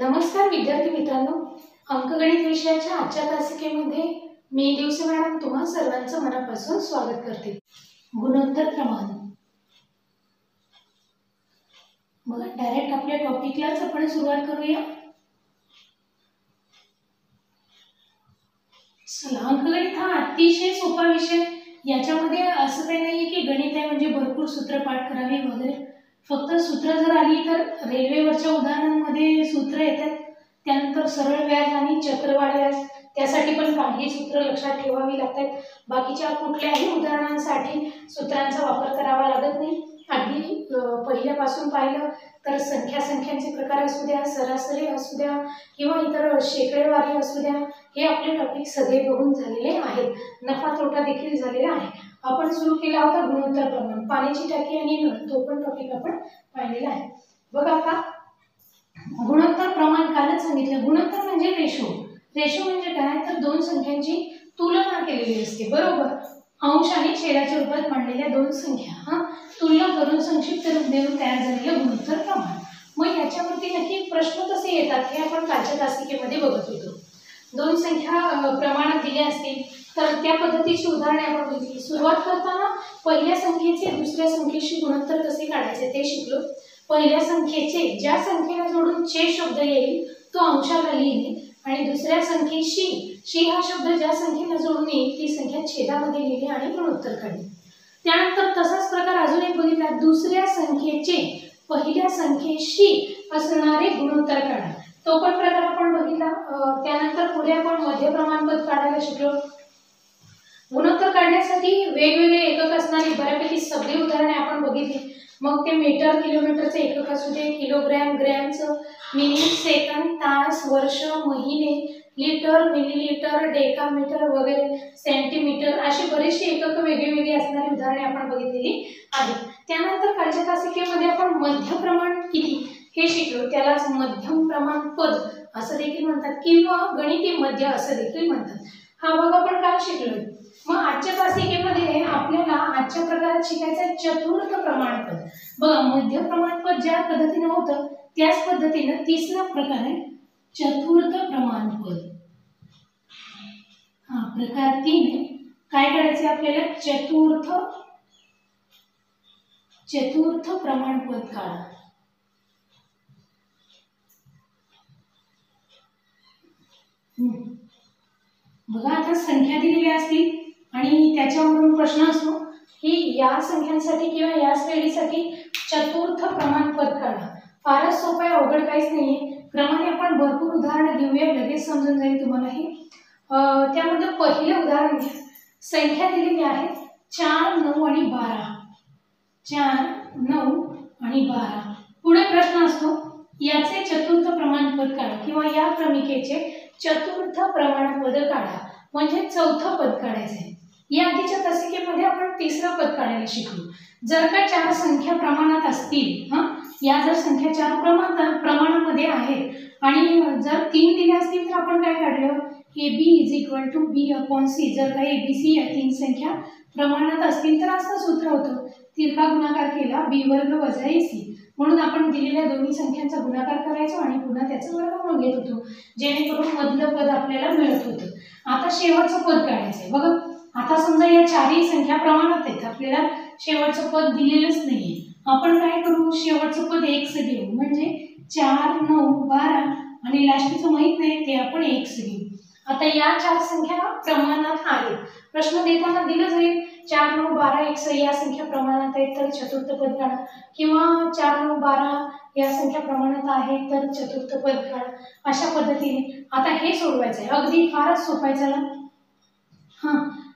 नमस्कार विद्यार्थी मित्रांनो, अंकगणित विषयाच्या आजच्या तासिकेमध्ये मी दिवसे मॅडम तुम्हा सर्वांचं मनापासून स्वागत करते। गुणोत्तर प्रमाण। मग डायरेक्ट आपल्या टॉपिकलाच आपण सुरुवात करूया। चला, अंकगणित हा अतिशय सोपा विषय। याच्यामध्ये असं काही नाही की गणित आहे म्हणजे भरपूर सूत्र पाठ करावी वगैरे। फक्त सूत्र जर आली तर रेल्वेवरच्या उदाहरणांमध्ये सूत्र येतात, त्यानंतर सरळ व्याज आणि चक्रवाढ व्याज त्यासाठी पण काही सूत्र लक्षात ठेवावी लागतात। बाकीच्या कुठल्याही उदाहरणांसाठी सूत्रांचा वापर करावा लागत नाही। अगदी पहिल्यापासून पाहिलं तर संख्यांचे प्रकार असू द्या, सरासरी असू द्या किंवा इतर शेकडेवारी असू द्या, हे आपले टॉपिक सगळे बघून झालेले आहेत। नफा तोटा देखील झालेला आहे। आपण सुरू केला होता गुणोत्तर प्रमाण, पाण्याची टाकी आणि नळ, तो पण टॉपिक आपण पाहिलेला आहे। बघा आता गुणोत्तर प्रमाण कालच सांगितलं। गुणोत्तर म्हणजे रेशो। रेशो म्हणजे काय तर दोन संख्यांची तुलना केलेली असते, बरोबर। अंश आणि छेदाच्या रूपात मांडलेल्या दोन संख्या तुलना करून संक्षिप्त रूप देऊन तयार झालेलं गुणोत्तर प्रमाण। मग याच्यावरती नक्की प्रश्न कसे येतात हे आपण कालच्या तासिकेमध्ये बघत होतो। दोन संख्या प्रमाणात दिल्या असतील तर त्या पद्धतीची उदाहरणे आपण बघितली। सुरुवात करताना पहिल्या संख्येचे दुसऱ्या संख्येशी गुणोत्तर कसे काढायचे ते शिकलो। पहिल्या संख्येचे ज्या संख्येला जोडून चे शब्द येईल तो अंशाला लिहिणे आणि दुसऱ्या संख्येशी शी हा शब्द ज्या संख्येला जोडून येईल ती संख्या छेदामध्ये लिहिणे आणि गुणोत्तर काढणे। त्यानंतर तसाच प्रकार अजून एक बघितला, दुसऱ्या संख्येचे पहिल्या संख्येशी असणारे गुणोत्तर काढा, तो पण प्रकार आपण बघितला। त्यानंतर पुढे आपण मध्य प्रमाणपद काढायला शिकलो। गुणोत्तर काढण्यासाठी वेगवेगळे एकक असणारी बऱ्यापैकी सगळी उदाहरणे आपण बघितली। मग ते मीटर किलोमीटरचे एकक असू दे, किलोग्रॅम ग्रॅमचं, मिनिट सेकंद तास वर्ष महिने, लिटर मिलीलीटर डेकामीटर वगैरे, सेंटीमीटर, अशी बरीचशी एकक वेगवेगळी असणारी उदाहरणे आपण बघितलेली आहेत। त्यानंतर कालच्या तासिकेमध्ये आपण मध्य प्रमाण किती हे शिकलो, त्यालाच मध्यम प्रमाण पद असं देखील म्हणतात किंवा गणिती मध्य असं देखील म्हणतात। हा भाग आपण काल शिकलोय। मग आजच्या तासिकेमध्ये आपल्याला आजच्या प्रकारात शिकायचं चतुर्थ प्रमाणपद। बघा, मध्य प्रमाणपद ज्या पद्धतीने होतं त्याच पद्धतीने तिसरा प्रकार आहे चतुर्थ प्रमाणपद। प्रकार 3 काय करायचे आपल्याला, चतुर्थ प्रमाणपद काढा। बघा, आता संख्या दिलेल्या असतील आणि त्याच्यावरून प्रश्न असतो की या संख्यांसाठी किंवा या श्रेणीसाठी चतुर्थ प्रमाणपद काढा। फारच सोपं आहे, अवघड काहीच नाहीये। क्रमाने आपण भरपूर उदाहरणं घेऊया, लगेच समजून जाईल तुम्हाला हे। त्यामध्ये पहिले उदाहरण घ्या। संख्या दिलेली आहे 4, 9 आणि 12। 4, 9 आणि 12। पुढे प्रश्न असतो याचे चतुर्थ प्रमाणपद काढा किंवा या क्रमिकेचे चतुर्थ प्रमाणपद काढा, म्हणजे चौथं पद काढायचं। या आधीच्या तासिकेमध्ये आपण तिसरं पद काढायला शिकलो। जर का 4 संख्या प्रमाणात असतील, या जर संख्या 4 प्रमाणामध्ये आहेत आणि जर 3 दिल्या असतील तर आपण काय काढलं, AB = B/C। जर का ABC या 3 संख्या प्रमाणात असतील तर असं सूत्र होतं, तिरका गुणाकार केला B² - AC। म्हणून आपण दिलेल्या दोन्ही संख्यांचा गुणाकार करायचो आणि पुन्हा त्याचं वर्गमूळ घेत होतो, जेणेकरून मधलं पद आपल्याला मिळत होतं। आता शेवटचं पद काढायचंय। बघा, आता समजा या चारही संख्या प्रमाणात आहेत, आपल्याला शेवटचं पद दिलेलंच नाहीये। आपण काय करू, शेवटचं पद x घेऊ, म्हणजे 4, 9, 12 आणि लास्टचं माहित नाही ते आपण x घेऊ। आता या 4 संख्या प्रमाणात आहेत, प्रश्न देताना दिलं जाईल 4, 9, 12, x या संख्या प्रमाणात आहेत तर चतुर्थ पद काढा, किंवा 4, 9, 12 या संख्या प्रमाणात आहेत तर चतुर्थ पद काढा, अशा पद्धतीने। आता हे सोडवायचं आहे, अगदी फारच सोपं आहे। चला,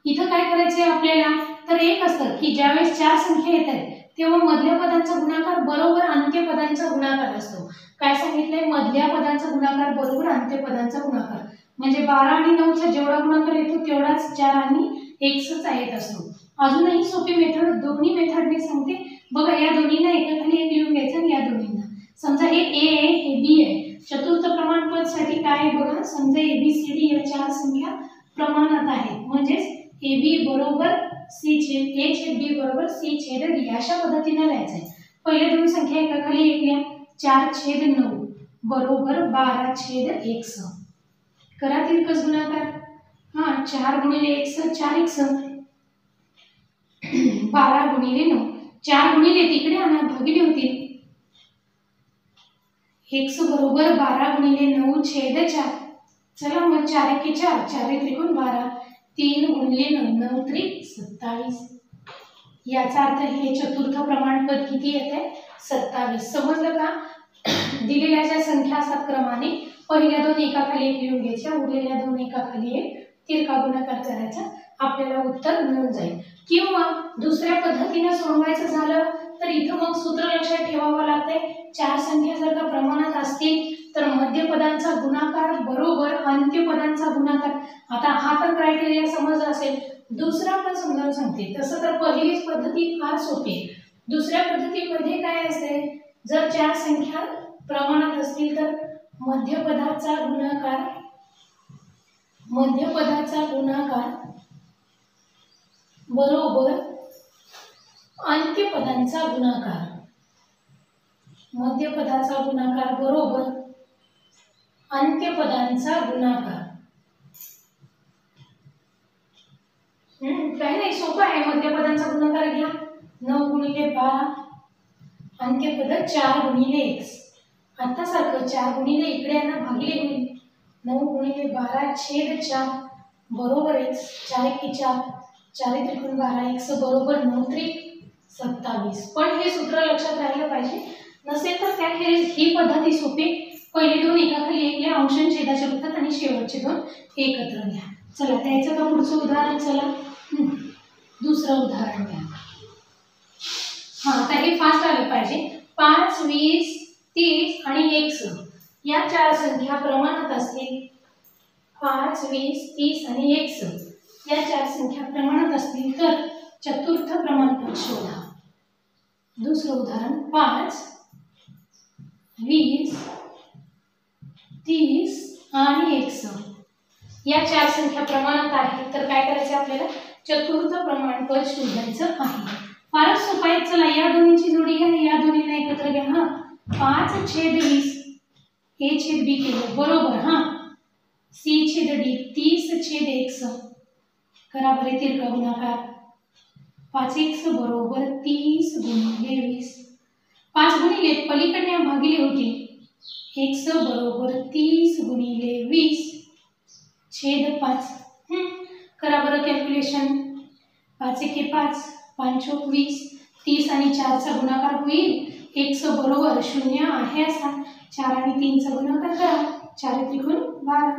इथं काय करायचंय आपल्याला, तर एक असतं की ज्यावेळेस 4 संख्या येतात तेव्हा मधल्या पदांचा गुणाकार बरोबर अंत्य पदांचा गुणाकार असतो। काय सांगितलंय, मधल्या पदांचा गुणाकार बरोबर अंत्य पदांचा गुणाकार, म्हणजे 12 आणि 9 चा जेवढा गुणाकार येतो तेवढाच 4 आणि x येत असतो। अजूनही सोपी मेथड दोन्ही मेथडने सांगते। बघा, या दोन्हींना एकाखाली एक लिहून घ्यायचं आणि या दोन्हींना समजा हे A आहे हे B आहे। चतुर्थ प्रमाणपद साठी काय बघा, समजा ABCD या 4 संख्या प्रमाणात आहेत, म्हणजेच AB बरोबर A/B बरोबर C/D अशा पद्धतीने लिहायचंय। पहिले दोन संख्या एकाखाली एक लिहा, 4/9 बरोबर 12/x. करा तिरकस गुणाकार. 4 गुणिले x 4x, 12 गुणिले 9, 4 गुणिले तिकडे आणा भागिले होतील. x बरोबर 12 गुणिले 9/4. चला मग 4 एके 4, 4 त्रिकोण 12, 3 गुणिले 9, 9 त्रिक 27. याचा अर्थ हे चतुर्थ प्रमाणपद किती येते? 27. समजलं का? दिलेल्या ज्या संख्या असतात क्रमाने पहिल्या दोन एकाखाली एक लिहून घ्यायच्या, उरलेल्या दोन एकाखाली एक तिरका गुणाकार करायचा, आपल्याला उत्तर मिळून जाईल. किंवा दुसऱ्या पद्धतीने सोडवायचं झालं तर इथं मग सूत्र लक्षात ठेवावं लागतंय. 4 संख्या जर का प्रमाणात असतील तर मध्यपदांचा गुणाकार बरोबर अंत्यपदांचा गुणाकार. आता हा तर क्रायटेरिया समजला असेल. दुसरा पण समजावून सांगते. तसं तर पहिलीच पद्धती फार सोपी आहे. दुसऱ्या पद्धतीमध्ये काय असते, जर 4 संख्या प्रमाणात असतील तर मध्यपदाचा गुणाकार बरोबर अंत्यपदांचा गुणाकार. मध्यपदाचा गुणाकार बरोबर अंत्यपदांचा गुणाकार. काही नाही, सोपं आहे. मध्यपदांचा गुणाकार घ्या. 9 गुणिले 12, अंत्यपद 4 गुणिले x. आता सारखं 4 गुणिले इकडे यांना भागिले होईल. 9 गुणिले 12/4 बरोबर x. 4 एके 4, 4 त्रिकोण 12, x बरोबर 9 त्रिक 27. पण हे सूत्र लक्षात राहिलं पाहिजे. नसेल तर त्या ही पद्धती सोपी. पहिले दोन एकाखाली एक लिहा अंश आणि छेदाच्या रूपात आणि शेवटचे दोन एकत्र घ्या. चला द्यायचं का पुढचं उदाहरण? चला दुसरं उदाहरण घ्या. आता हे फास्ट आलं पाहिजे. 5, 20, 30 आणि x या 4 संख्या प्रमाणात असतील. 5, 20, 30 आणि x या 4 संख्या प्रमाणात असतील तर चतुर्थ प्रमाणपद शोधा. दुसरं उदाहरण 5, 20, 30 आणि x या 4 संख्या प्रमाणात आहेत तर काय करायचं आपल्याला? चतुर्थ प्रमाणपद शोधायचं आहे. फारच सोपं आहे. चला या दोन्हीची जोडी घ्या, या दोन्हीला एकत्र घ्या. 5/20 a/b केलं बरोबर. c/d 30/x करा बरे तिरका गुणाकार. 5x बरोबर 30 गुणिले 20. 5 गुणिले पलीकडे भागिले होतील. x बरोबर 30 गुणिले 20/5. करा बरं कॅल्क्युलेशन. 5 एके 5, 5 चोक 20, 30 आणि 4चा गुणाकार होईल. x बरोबर 0 आहे असा. 4 आणि 3चा गुणाकार करा. 4 त्रिकोण 12.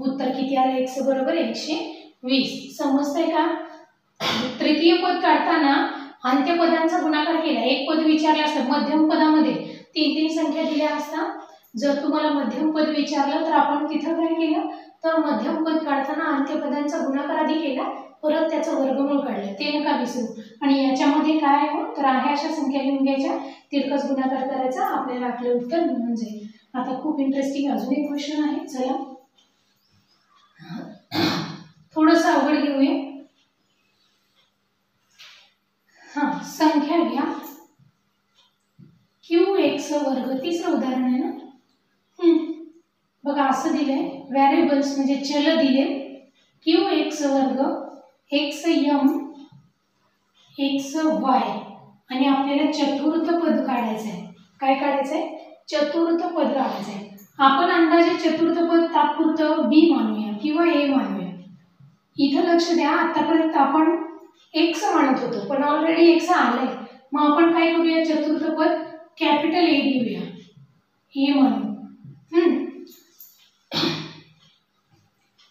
उत्तर किती आले? x बरोबर 120. समजतंय का? तृतीय पद काढताना अंत्यपदांचा गुणाकार केला. एक पद विचारलं असतं. मध्यम पदामध्ये 3 संख्या दिल्या असतात. जर तुम्हाला मध्यम पद विचारलं तर आपण तिथं काय केलं तर मध्यम पद काढताना अंत्यपदांचा गुणाकार आधी केला, परत त्याचं वर्गमूळ काढलं. ते नका विसरू. आणि याच्यामध्ये काय हो तर आहे अशा संख्या लिहून घ्यायच्या, तिरकस गुणाकार करायचा, आपल्याला आपलं उत्तर मिळून जाईल. आता खूप इंटरेस्टिंग अजून एक क्वेश्चन आहे. चला थोडंसं अवघड घेऊया. संख्या घ्या qx वर्ग. तिसरं उदाहरण आहे ना. बघा असं दिलंय. व्हेरिएबल्स म्हणजे चल दिले. qx वर्ग xm xy आणि आपल्याला चतुर्थ पद काढायचं आहे. काय काढायचं आहे? चतुर्थ पद काढायचं आहे. आपण अंदाजे चतुर्थ पद तात्पुरतं b मानूया किंवा a मानूया. इथं लक्ष द्या. आतापर्यंत आपण x मानत होतो पण ऑलरेडी x आलंय. मग आपण काय करूया? चतुर्थ पद कॅपिटल A घेऊया. a म्हणू.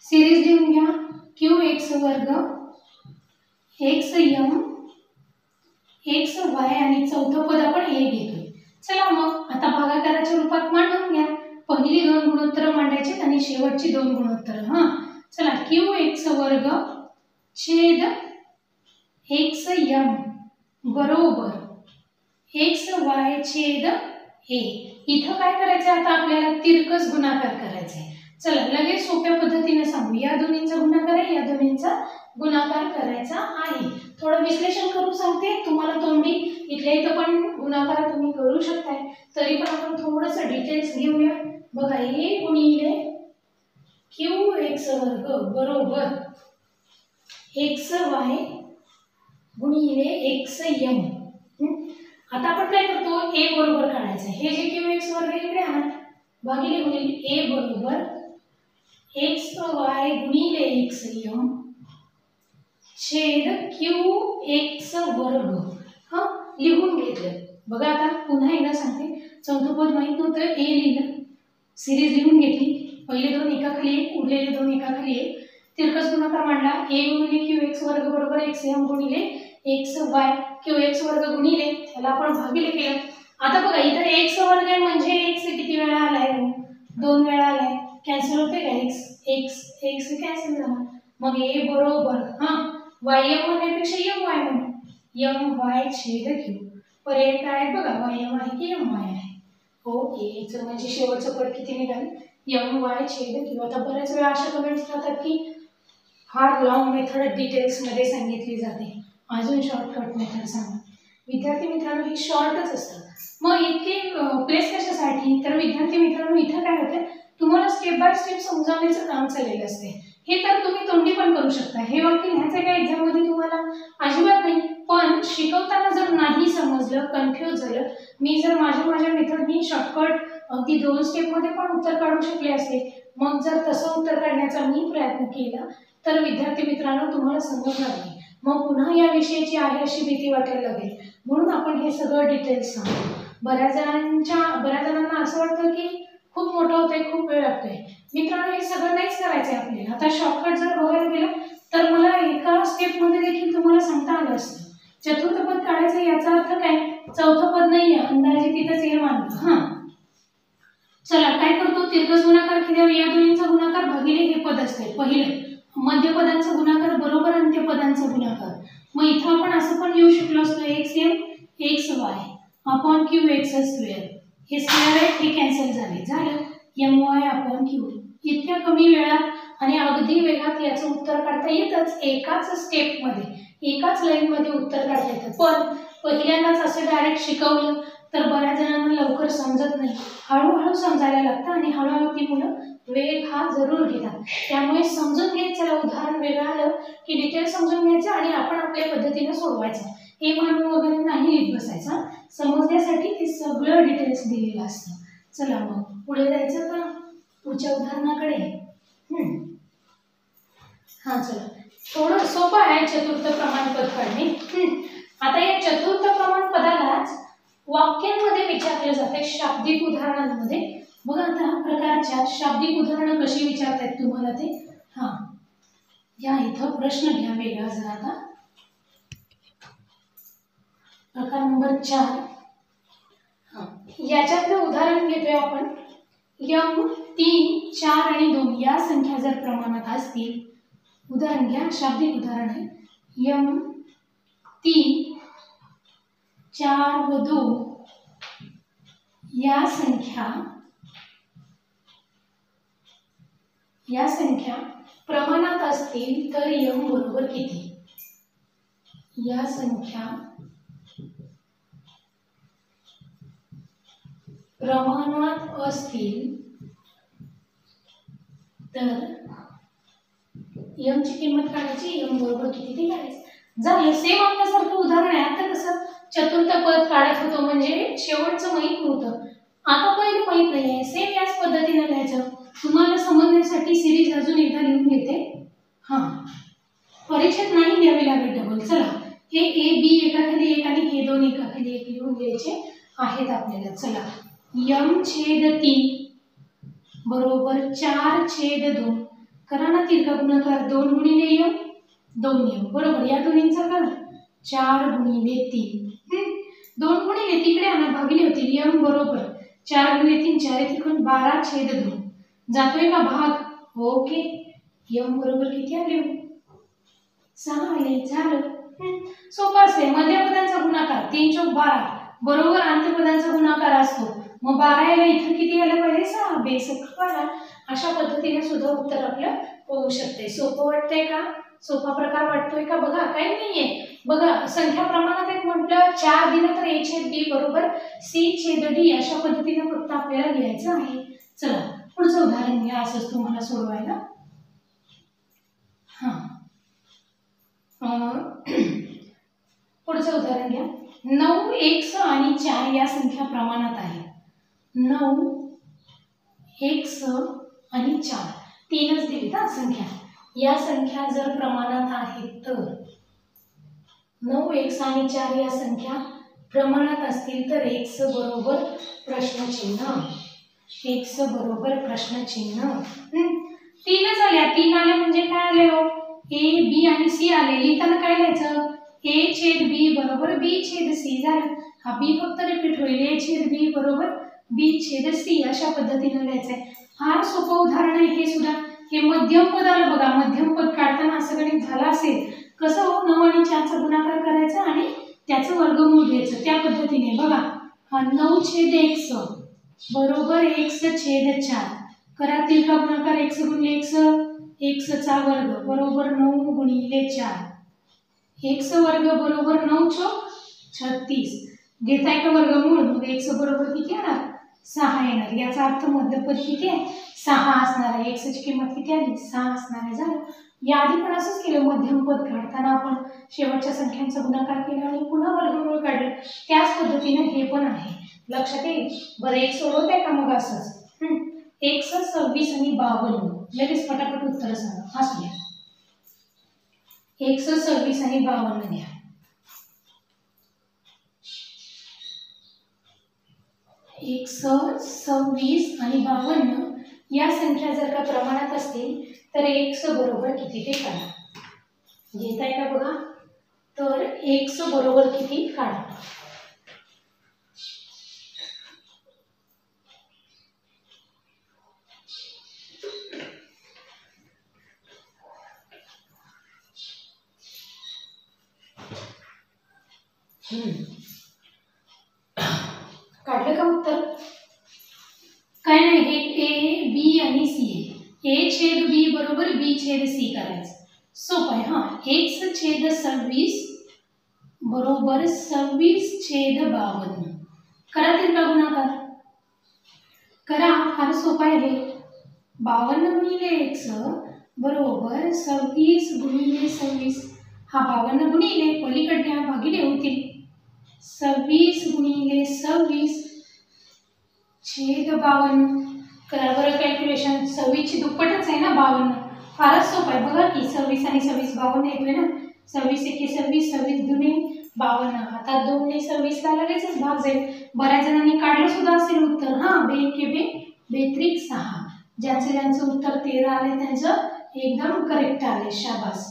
सिरीज लिहून घ्या. qx वर्ग xm xy आणि चौथं पद आपण a घेतोय. चला मग आता भागाकाराच्या रूपात मांडून घ्या. पहिली दोन गुणोत्तर मांडायचे आणि शेवटची दोन गुणोत्तर. चला qx वर्ग छेद xm बरोबर xy छेद a. इथं काय करायचं? आता आपल्याला तिरकस गुणाकार करायचा आहे. चला लगेच सोप्या पद्धतीने सांगू. या दोन्हींचा गुणाकार आहे, या दोन्हींचा गुणाकार करायचा आहे. थोडं विश्लेषण करून सांगते तुम्हाला. तोंडी इथल्या इथं पण गुणाकार तुम्ही करू शकताय, तरी पण आपण थोडंसं डिटेल्स घेऊया. बघा, a गुणिले qx वर्ग बरोबर xy गुणिले xm. आता आपण काय करतो, a बरोबर काढायचं. हे जे qx वर्ग इकडे आणा, भागिले गुणिले a बरोबर xy गुणिले xm छेद qx वर्ग. हा, लिहून घेतलं. बघा आता पुन्हा एकदा सांगते. चौथं पद माहित नव्हतं, a लिहिलं, सिरीज लिहून घेतली. पहिले दोन एकाखाली एक, उरलेले दोन एकाखाली एक. तिरकस गुणाकार मांडला. a गुणिले qx वर्ग बरोबर xm गुणिले xy. qx वर्ग गुणिले त्याला आपण भागिले केलं. आता बघा इथं x वर्ग आहे म्हणजे x किती वेळा आलाय, 2 वेळा आलाय. कॅन्सल होते का x कॅन्सल झाला. मग a बरोबर ym म्हणण्यापेक्षा my म्हणू, my छेद q. पर्याय काय बघा, ym आहे की my आहे. ओके, याचं म्हणजे शेवटचं पद किती निघालं, my छेद q. आता बऱ्याच वेळा अशा कमेंट्स राहतात की फार लॉंग मेथड डिटेल्स मध्ये सांगितली जाते, अजून शॉर्टकट मेथड सांगा. विद्यार्थी मित्रांनो, ही शॉर्टच असतात. मग इतके प्लेस कशासाठी, तर विद्यार्थी मित्रांनो इथं काय होतं, तुम्हाला स्टेप बाय स्टेप समजावण्याचं काम चाललेलं असते. हे तर तुम्ही तोंडी पण करू शकता. हे वाक्य लिहायचं काय एक्झाम मध्ये तुम्हाला अजिबात नाही, पण शिकवताना जर नाही समजलं, कन्फ्यूज झालं, मी जर माझ्या मेथडनी शॉर्टकट अगदी 2 स्टेप मध्ये पण उत्तर काढू शकले असते. मग जर तसं उत्तर काढण्याचा मी प्रयत्न केला तर विद्यार्थी मित्रांनो तुम्हाला समजणार नाही. मग पुन्हा या विषयाची आहे अशी भीती वाटायला लागेल. म्हणून आपण हे सगळं डिटेल्स सांगतो. बऱ्याच जणांना असं वाटतं की खूप मोठं होतंय, खूप वेळ लागतोय. मित्रांनो, हे सगळं नाहीच करायचंय आपल्याला. आता शॉर्टकट जर बघायला गेलं तर मला एका स्टेप मध्ये देखील तुम्हाला सांगता आलं असतं. चतुर्थ पद काढायचं याचा अर्थ काय, चौथं पद नाहीये, अंदाजे तिथंच हे मानतो. चला काय करतो, तिरकस गुणाकार केल्यावर या दोन्हींचा गुणाकार भागिले हे पद असते पहिलं, मध्य पदांचा गुणाकार बरोबर अंत्य पदांचा गुणाकार. मग इथं आपण असं पण लिहू शकलो असतो, xm xy upon qx square. हे स्क्वेअर आहे, हे कॅन्सल झालं my अपॉन q. इतक्या कमी वेळात आणि अगदी वेगात याचं उत्तर काढता येतच. एकाच स्टेप मध्ये, एकाच लाईन मध्ये उत्तर काढता येतं. पण पहिल्यांदाच असं डायरेक्ट शिकवलं तर बऱ्याच जणांना लवकर समजत नाही, हळूहळू समजायला लागतं आणि हळूहळू ती मुलं वेग हा जरूर घेतात. त्यामुळे समजून घ्यायचं, उदाहरण वेगळं आलं की डिटेल समजून घ्यायचं आणि आपण आपल्या पद्धतीने सोडवायचं. हे मानून वगैरे नाही लिहित बसायचं. समजण्यासाठी ते सगळं डिटेल्स दिलेलं असतं. चला मग पुढे जायचं का पुढच्या उदाहरणाकडे. चला, थोडं सोपं आहे चतुर्थ प्रमाणपद काढणे. आता या चतुर्थ प्रमाणपदालाच वाक्यांमध्ये विचारले जाते, शाब्दिक उदाहरणांमध्ये. बघा आता प्रकारच्या शाब्दिक उदाहरणं कशी विचारतायत तुम्हाला ते. या इथं प्रश्न घ्या वेगळा जरा. आता प्रकार नंबर 4. याच्यातलं उदाहरण घेतोय आपण. m 3, 4 आणि 2 या संख्या जर प्रमाणात असतील, उदाहरण घ्या, शाब्दिक उदाहरण आहे. m 3, 4 व 2 या संख्या प्रमाणात असतील तर m बरोबर किती. या संख्या प्रमाणात असतील तर m ची किंमत काढायची, m बरोबर किती ते काढायचं. झालं. सेम आपल्यासारखं उदाहरण आहे. आता कसं चतुर्थ पद काढत होतो म्हणजे शेवटचं माहित नव्हतं, आता पहिलं माहित नाहीये. सेम याच पद्धतीने लिहायचं. तुम्हाला समजण्यासाठी सिरीज अजून एकदा लिहून घेते. परीक्षेत नाही लिहावी लागेल डबल. चला, हे a b एकाखाली एक आणि हे दोन एकाखाली एक लिहून घ्यायचे आहेत आपल्याला. चला, m छेद 3 बरोबर 4 छेद 2. करा ना तिरका गुणाकार. 2 गुणिले m 2m बरोबर. या दोन्हींचा करा 4 गुणिले 3. 2 गुणिले तिकडे आणा, भागिले होतील. m बरोबर 4 गुणिले 3 4 त्रिकोण 12 छेद 2. जातोय का भाग. ओके, m बरोबर किती आले, 6 आले. झालं. सोपं असते. मध्यपदांचा गुणाकार 3 चौक 12 बरोबर अंत्यपदांचा गुणाकार असतो. मग 12 याला इथं किती आलं पाहिजे, 6. बेस 12 अशा पद्धतीने सुद्धा उत्तर आपलं होऊ शकते. सोपं वाटतंय का? सोपा प्रकार वाटतोय का? बघा काही नाहीये. बघा संख्या प्रमाणात एक म्हटलं 4 दिलं तर a छेद b बरोबर c छेद d अशा पद्धतीने फक्त आपल्याला लिहायचं आहे. चला पुढचं उदाहरण घ्या असंच तुम्हाला सोडवायला. पुढचं उदाहरण घ्या. 9 x आणि 4 या संख्या प्रमाणात आहेत. 9 x आणि 4 तीनच दिलीत हा संख्या. या संख्या जर प्रमाणात आहेत तर 9x आणि 4 या संख्या प्रमाणात असतील तर x बरोबर प्रश्नचिन्ह. x बरोबर प्रश्नचिन्ह. तीनच आल्या. 3 आले म्हणजे काय आले हो? a b आणि c आले. लिहिताना काय लिहायचं? a छेद b बरोबर b छेद c झालं. हा b फक्त रिपीट होईल. a छेद b बरोबर b छेद c अशा पद्धतीने लिहायचंय. फार सोपं उदाहरण आहे हे सुद्धा. हे मध्यम पद आलं बघा. मध्यम पद काढताना असं गणित झालं असेल कसं हो? 9 आणि 4 चा गुणाकार करायचा आणि त्याचं वर्गमूळ घ्यायचं त्या पद्धतीने. बघा हा 9 छेद x बरोबर x छेद 4 करातील का गुणाकार? x गुणिले x चा वर्ग बरोबर 9 गुणिले 4 x वर्ग बरोबर 9 चौक 36. घेताय का वर्गमूळ? मग x बरोबर किती येणार? 6 येणार. याचा अर्थ मध्यपद किती आहे? 6 असणार आहे. x ची किंमत किती आली? 6 असणार आहे. झालं. या आधी पण असंच केलं. मध्यम पद काढताना आपण शेवटच्या संख्यांचा गुणाकार केला आणि पुन्हा वर्गमूळ काढलं. त्याच पद्धतीने हे पण आहे. लक्षात येईल. बरं एक सोडवते का मग असंच? x 26 आणि 52. लगेच फटाफट उत्तर सांगा. असू द्या. x 26 आणि 52 घ्या. x 26 आणि 52 या संख्या जर का प्रमाणात असतील तर x बरोबर किती ते काढा. घेताय का बघा? तर x बरोबर किती काढा. काढलं का उत्तर? काय नाही. हे a b आणि c आहे. a छेद b बरोबर b छेद c करायचं. सोपं आहे. हा x छेद 26 बरोबर 26 छेद 52 करातील का गुणाकार? करा. फार सोपं आहे हे. 52 गुणिले x बरोबर 26 गुणिले 26. हा 52 गुणिले पलीकडल्या भागिले होतील 26 गुणिले 26 छेद 52. करा बरं कॅल्क्युलेशन. 26 ची दुप्पटच आहे ना 52. फारच सोपं आहे. बघा की 26 आणि 26 52 येतोय ना. 26 एके 26 26 दुने 52. आता 2 ने 26 ला लगेचच भाग जाईल. बऱ्याच जणांनी काढलं सुद्धा असेल उत्तर. हा 2 एके 2 बेत्रिक 6. ज्यांचं उत्तर 13 आले त्यांचं एकदम करेक्ट आले. शाबास.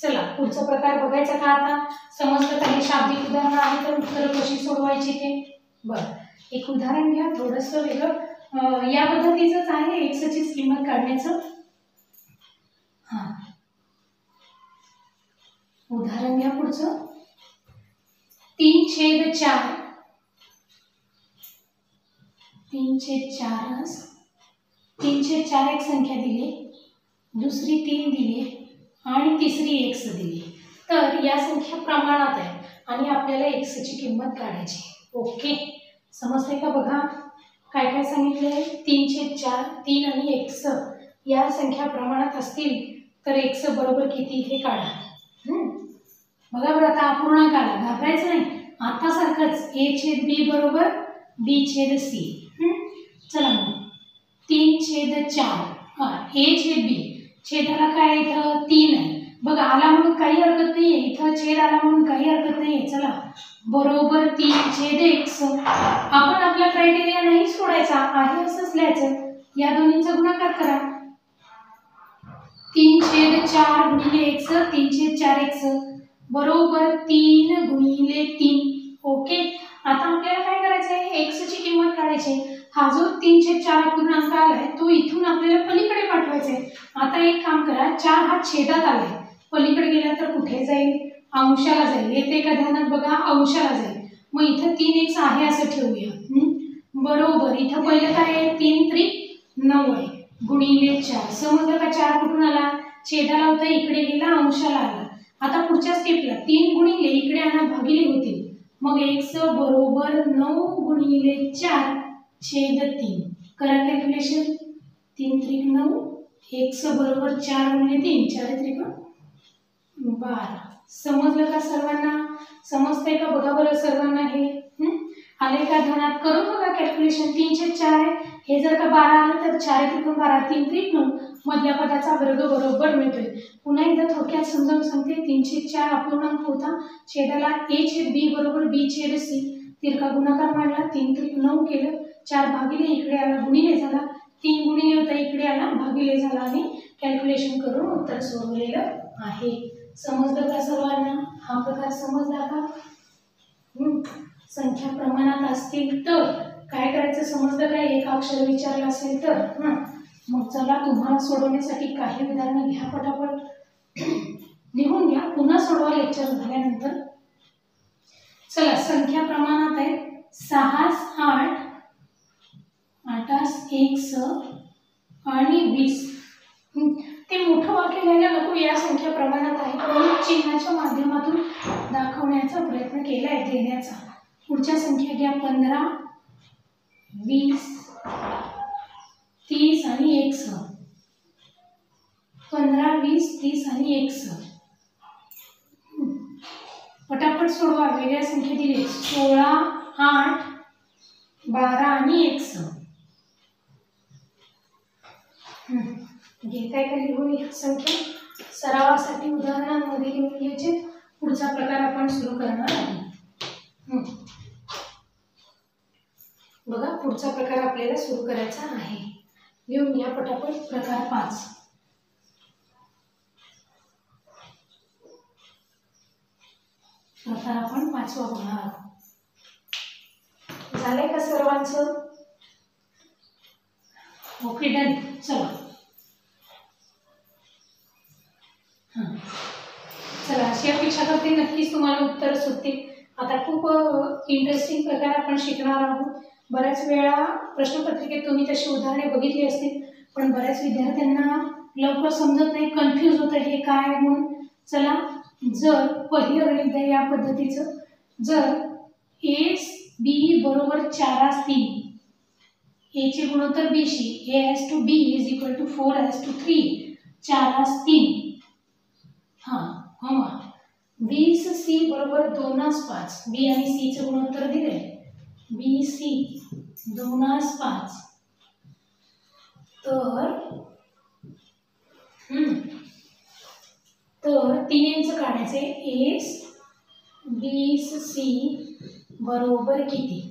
चला पुढचा प्रकार बघायचा का? आता समजलं का? हे शाब्दिक उदाहरण आहे तर उत्तर कशी सोडवायची ते. बरं एक उदाहरण घ्या थोडंसं वेगळं. या पद्धतीचंच आहे. x ची किंमत काढण्याचं. हा उदाहरण घ्या पुढचं. 3/4 3/4 एक संख्या दिली, दुसरी 3 दिली आणि तिसरी x दिली. तर या संख्या प्रमाणात आहे आणि आपल्याला x ची किंमत काढायची. ओके समजते का? बघा काय काय सांगितले. 3/4 3 आणि x या संख्या प्रमाणात असतील तर x बरोबर किती हे काढा. बघा बरं आता अपूर्णांकाला घाबरायचं नाही. आता सारखंच a छेद b बरोबर b छेद c. चला मग 3/4 a छेद b. छेदाला काय इथं 3 आहे. बघा आला म्हणून काही हरकत नाहीये. इथं छेद आला म्हणून काही हरकत नाहीये. चला बरोबर 3/x. आपण आपला क्रायटेरिया नाही सोडायचा आहे असंच लिहायचं. या दोन्हींचा गुणाकार करा. 3/4 गुणिले x 3/4x बरोबर 3 गुणिले 3. ओके आता आपल्याला काय करायचं आहे? x ची किंमत काढायची. हा जो 3/4 पूर्णांक आलाय तो इथून आपल्याला पलीकडे पाठवायचा आहे. आता एक काम करा. 4 हा छेदात आलाय. पलीकडे गेला तर कुठे जाईल? अंशाला जाईल. येते का ध्यानात? बघा अंशाला जाईल. मग इथं 3x आहे असं ठेवूया. बरोबर इथं पहिलं काय आहे? 3 3 9 आहे. गुणिले 4. समजलं का? 4 कुठून आला? छेदाला होता, इकडे गेला, अंशाला आला. आता पुढच्या स्टेपला 3 गुणिले इकडे आणा, भागिले होतील. मग x बरोबर 9 गुणिले 4 छेद 3. करा कॅल्क्युलेशन. 3 त्रिक 9, x बरोबर 4 गुणिले 3, 4 त्रिक 12. समजलं का सर्वांना? समजतंय का? बघा बरं सर्वांना हे आले का ध्यानात? करून बघा कॅल्क्युलेशन. 3/4 आहे, हे जर का 12 आलं तर 4 त्रिक 12, 3 त्रिक 9, मधल्या पदाचा वर्ग बरोबर मिळतोय. पुन्हा एकदा थोडक्यात समजावून सांगते. 3/4 अपूर्णांक होता, छेदाला a छेद b बरोबर b छेद c, तिरका गुणाकार मांडला, 3 त्रिक 9 केलं, 4 भागिले इकडे आला, गुणिले झाला, 3 गुणिले होता, इकडे आला, भागिले झाला आणि कॅल्क्युलेशन करून उत्तर सोडवलेलं आहे. समजलं का सर्वांना? हा प्रकार समजला का? संख्या प्रमाणात असतील तर काय करायचं समजलं काय? एक अक्षर विचारलं असेल तर मग चला तुम्हाला सोडवण्यासाठी काही उदाहरणं घ्या, पटापट लिहून घ्या, पुन्हा सोडवा लेक्चर झाल्यानंतर. चला संख्या प्रमाणात आहे 6, 8, 8, 1 आणि 20. ते मोठं वाक्य लिहायला नको, या संख्या प्रमाणात आहे म्हणून चिन्हाच्या माध्यमातून दाखवण्याचा प्रयत्न केलाय देण्याचा. पुढच्या संख्या घ्या 15, 20, 30 आणि 1. 15, 20, 30 आणि 1. पटापट सोडवा. वेगळ्या संख्या दिले 16, 8, 12 आणि 1. घेताय का लिहून एक संख्या? सरावासाठी उदाहरणांमध्ये लिहून घ्यायचे. पुढचा प्रकार आपण सुरू करणार आहे. बघा पुढचा प्रकार आपल्याला सुरू करायचा आहे. लिहून घ्या पटापट. प्रकार 5. प्रकार आपण 5वा बघणार आहोत. झालंय का सर्वांचं? Okay done. चला चला अशी अपेक्षा करते नक्कीच तुम्हाला उत्तर सुटतील. आता खूप इंटरेस्टिंग प्रकार आपण शिकणार आहोत. बऱ्याच वेळा प्रश्नपत्रिकेत तुम्ही तशी उदाहरणे बघितली असतील, पण बऱ्याच विद्यार्थ्यांना लवकर समजत नाही, कन्फ्यूज होतं हे काय म्हणून. चला जर पहिलं गणित आहे या पद्धतीचं, जर ए बी बरोबर 4 असतील, ए चे गुणोत्तर बी शी, a has to b is equal to 4 has to 3, 4 असतील. हा 20 सी बरोबर 2/5, बी आणि सी चे गुणोत्तर दिले, बी सी 2/5. तर 3 यांचं काढायचे. ए 20 सी बरोबर किती?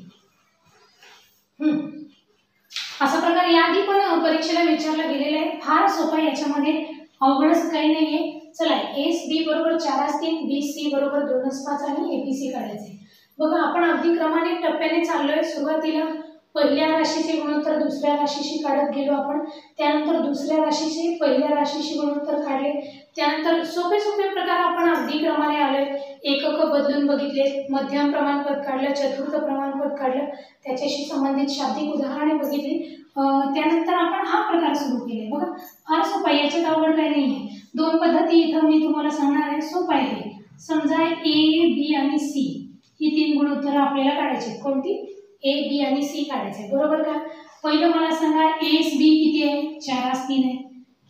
असा प्रकार याआधी पण परीक्षेला विचारला गेलेला आहे. फार सोपा, याच्यामध्ये अवघडच काही नाहीये. चला एस बी बरोबर 4 असतील, बी सी बरोबर 2/5 आणि एबीसी काढायचे. बघा आपण अगदी क्रमाने टप्प्याने चाललोय. सुरुवातीला पहिल्या राशीचे गुणोत्तर दुसऱ्या राशीशी काढत गेलो आपण, त्यानंतर दुसऱ्या राशीचे पहिल्या राशीशी गुणोत्तर काढले, त्यानंतर सोपे सोपे प्रकार आपण अगदी क्रमाने आलोय. एकक बदलून बघितले, मध्यम प्रमाणपद काढलं, चतुर्थ प्रमाणपद काढलं, त्याच्याशी संबंधित शाब्दिक उदाहरणे बघितली, त्यानंतर आपण हा प्रकार सुरू केले. बघा फार सोपा, याच्यात अवघड काही नाहीये. 2 पद्धती इथं मी तुम्हाला सांगणार आहे, सोपा आहे. समजा ए बी आणि सी ही 3 गुणोत्तर आपल्याला काढायचे. कोणती? ए बी आणि सी काढायचे, बरोबर का? पहिलं मला सांगा एस बी किती आहे? 4 3 आहे.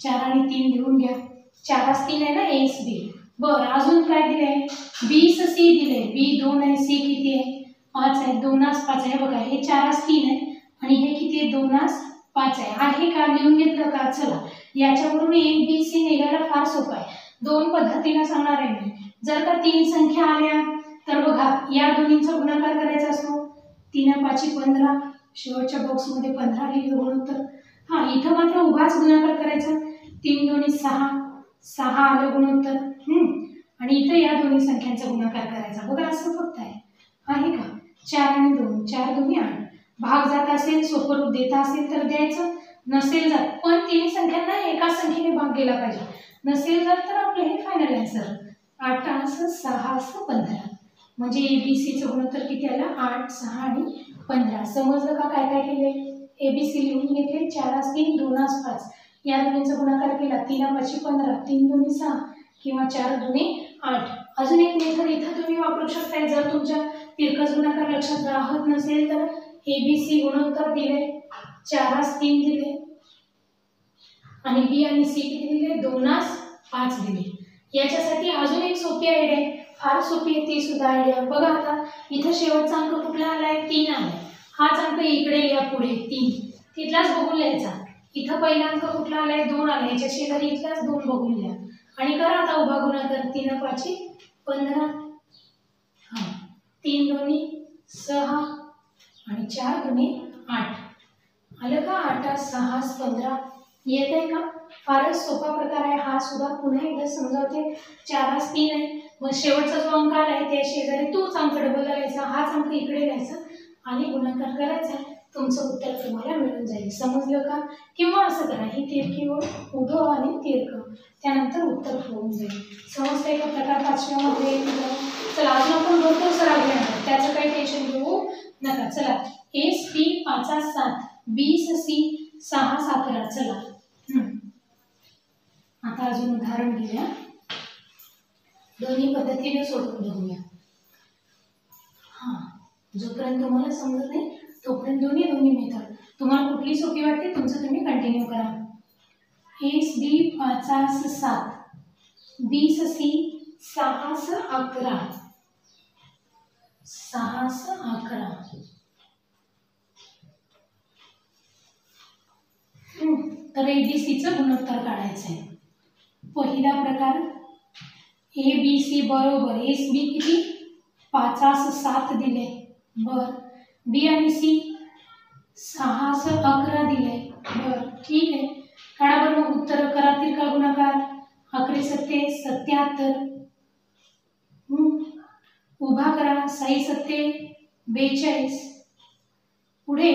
4 आणि 3 लिहून घ्या. 4 3 आहे ना एस बी. बरं अजून काय दिलंय? 20 सी दिले, बी 2 आहे, सी किती आहे? 5 आहे. 2/5 आहे. बघा हे 4 3 आहे आणि हे किती आहे? 2/5 आहे का? लिहून घेतलं का? चला याच्यावरून ए बी सी निघायला फार सोपं आहे. 2 पद्धतीने सांगणार आहे मी. जर का 3 संख्या आल्या तर बघा या दोन्हींचा गुणाकार करायचा असतो. 3 5 15, शेवटच्या बॉक्समध्ये 15 लिहिलं गुणोत्तर. इथं मात्र उगाच गुणाकार करायचा. 3 2 6, 6 आलं गुणोत्तर. आणि इथं या दोन्ही संख्यांचा गुणाकार करायचा. बघा असं फक्त आहे का? 4 आणि 2, 4 2 8. भाग जात असेल, सोपं रूप देता असेल तर द्यायचं, नसेल जात पण तिन्ही संख्यांना एकाच संख्येने भाग गेला पाहिजे. नसेल जात तर आपलं हे फायनल आन्सर 8 6 15. म्हणजे एबीसीचं गुणोत्तर किती आलं? 8 6 आणि 15. समजलं का काय काय केले? एबीसी लिहून घेतले, 4 3 2 5 या दोन्हींचा गुणाकार केला 3 5 15 3 2 6 किंवा 4 2 8. अजून एक मेथड इथं तुम्ही वापरू शकता. जर तुमच्या तिरकस गुणाकार लक्षात राहत नसेल तर ABC गुणोत्तर दिले 4 3 दिले आणि B आणि C किती दिले 2 5 दिले. याच्यासाठी अजून एक सोपी आयडिया आहे, फार सोपी आहे ती सुद्धा आयडिया. बघा आता इथं शेवटचा अंक कुठला आलाय 3 आलाय. हाच अंक इकडे लिहा पुढे 3 तिथलाच बघून लिहायचा. इथं पहिला अंक कुठला आलाय 2 आलाय, याच्या शेजारी इथलाच 2 बघून लिहा आणि करा आता उभा गुणाकार. 3 5 15 3 2 6 आणि 4 2 8 आलं का. 8 6 15 येत आहे का. फारच सोपा प्रकार आहे हा सुद्धा. पुन्हा एकदा समजावते. 4 3 आहे, मग शेवटचा जो अंक आलाय त्या शेजारी तोच अंक डबल लावायचा, हाच अंक इकडे लिहायचा आणि गुणाकार करायचा. तुमचं उत्तर तुम्हाला मिळून जाईल. समजलं का. किंवा असं करा, ही तिरकी ओळ उभं आणि तिरकं, त्यानंतर उत्तर होऊन जाईल. समजतंय का प्रकार 5व्या मध्ये. चला अजून आपण भरपूर सराव घेणार, त्याचं काही टेन्शन घेऊ नका. चला SP 5 7 20 C 6 11. चला आता अजून उदाहरण घेऊया, दोन्ही पद्धतीने सोडवून घेऊया. जोपर्यंत तुम्हाला समजत नाही तोपर्यंत दोन्ही मेथड तुम्हाला कुठली सोपी वाटते तुमचं तुम्ही कंटिन्यू करा. SB 5 7 20 C 6 11 6 11. तर ABCचं गुणोत्तर काढायचं आहे. पहिला प्रकार ABC बरोबर SB किती 5 7 दिले बर, B आणि C 6 11 दिले बर. ठीक आहे, काढा बरं मग उत्तर. करा तिरका गुणाकार. 11 7 77. उभा करा. 6 7 42. पुढे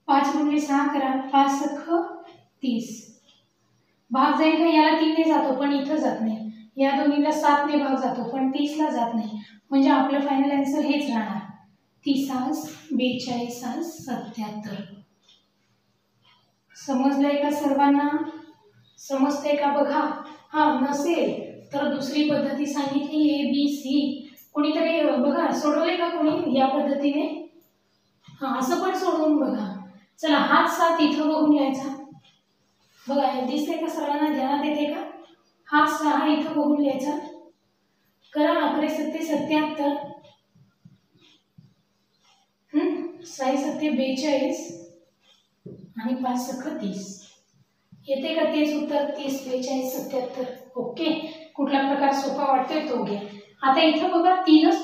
5 गुणिले 6 करा. 5 6 30. भाग जाईल का. याला 3 ने जातो पण इथं जात नाही, या दोन्हीला 7 ने भाग जातो पण 30 ला जात नाही. म्हणजे आपलं फायनल आन्सर हेच राहणार 30 42 77. समजलंय का सर्वांना. समजतंय का बघा. नसेल तर दुसरी पद्धती सांगितली ABC. कोणीतरी बघा सोडवले का कोणी या पद्धतीने. असं पण सोडवून बघा. चला हाच 7 इथं बघून लिहायचा. बघा दिसते का सर्वांना, ध्यानात येते का. हा 6 इथं बघून लिहायचा. करा. 11 7 77 6 7 42 आणि 5 6 30. येते का तेच उत्तर 30 42 77. ओके, कुठला प्रकार सोपा वाटतोय तो घ्या. आता इथं बघा तीनच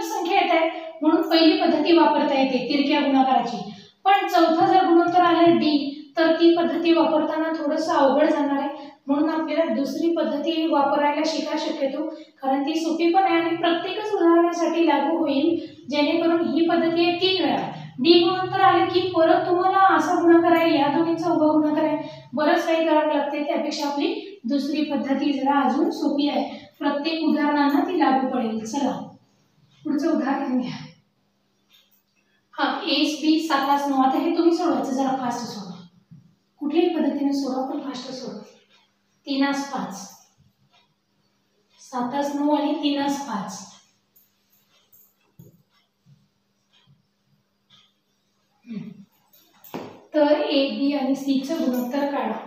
संख्या येत आहे म्हणून पहिली पद्धती वापरता येते तिरक्या गुणाकाराची. पण चौथा जर गुणोत्तर आलं D तर ती पद्धती वापरताना थोडंसं अवघड जाणार आहे. म्हणून आपल्याला दुसरी पद्धती वापरायला शिका शक्यतो, कारण ती सोपी पण आहे आणि प्रत्येकच उदाहरणासाठी लागू होईल. जेणेकरून ही पद्धती आहे 3 वेळा. D गुणोत्तर आले की परत तुम्हाला असा गुणाकार आहे, या दोन्हीचा उभा गुणाकार आहे, बरंच काही करावं लागते. त्यापेक्षा आपली दुसरी पद्धती जरा अजून सोपी आहे, प्रत्येक उदाहरणांना ती लागू पडेल. चला पुढचं उदाहरण घ्या. SB 7 9. आता हे तुम्ही सोडवायचं, जरा फास्ट सोडवा. कुठल्याही पद्धतीने सोडवा पण फास्ट सोडवा. 3 5 7 9 आणि 3 5. तर AB आणि C चं गुणोत्तर काढा.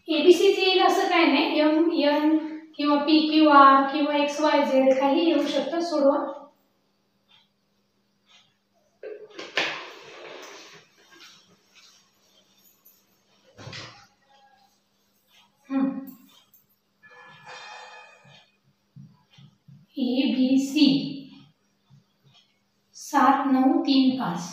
ABC येईल असं काय नाही, M N किंवा P Q R किंवा X Y Z काही येऊ शकतं. सोडवा. ABC 7 9 3 5.